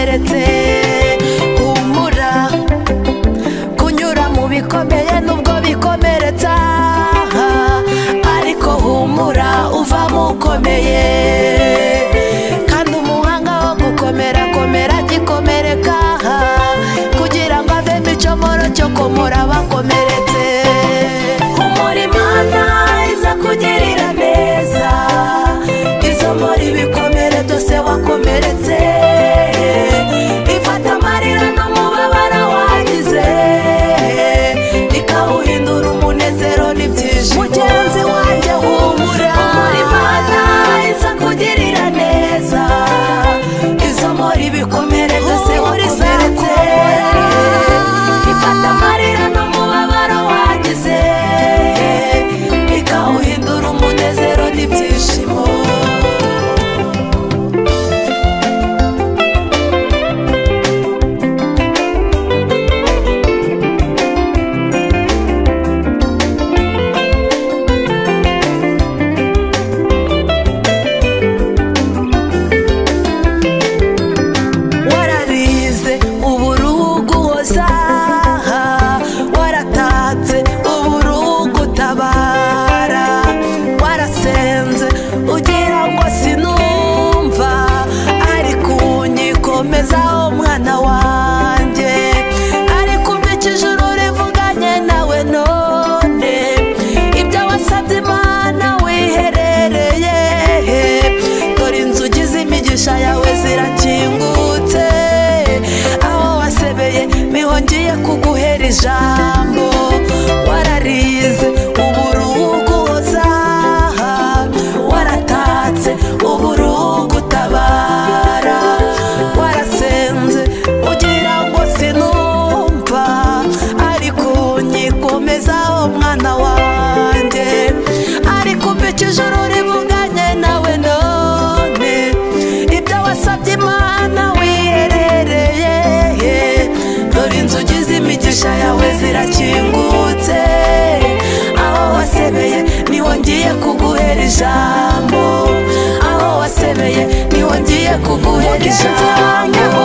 wakomeretse. Humura kunyura mu bikomeye nubwo bikomeretsa, ariko humura uvamo ukomeye. Kandi umuhanga wo gukomera komera gikomereka, kugira ngo avemo icomoro cyo komora bakomeretse. Humura Imana iza kugirira neza, izomora ibikomere byose wakomeretse. Ifata amarira n'umubabaro wagize, ikawuhindura umunezero n'ibyishimo. Mugenzi wanjye humura, humura Imana iza kugirira neza, izomora ibikomere byose wakomeretse. Ifata amarira n'umubabaro wagize, ikawuhindura umunezero n'ibyishimo. Wararize uburugu hoza, waratatse uburugu tabara, warasenze ugira ngo sinumva, ariko unyikomezaho mwana wanjye. Ariko umva ijuru rivuganye nawe none, ibyo wasabye Imana wiherereye. Dore inzugi z'imigisha yawe zirakingutse, aho wasebeye niho ngiye kuguhera ijambo. Wararize uburugu hoza, waratatse uburugu tabara, warasenze ugira ngo sinumva, ariko unyikomezaho mwana wanjye. Ariko umva ijuru rivuganye nawe none, ibyo wasabye Imana wiherereye. Dore inzugi z'imigisha yawe zirakingutse, aho wasebeye niho ngiye kuguhera ijambo, aho wasebeye niho ngiye kuguhera ijambo.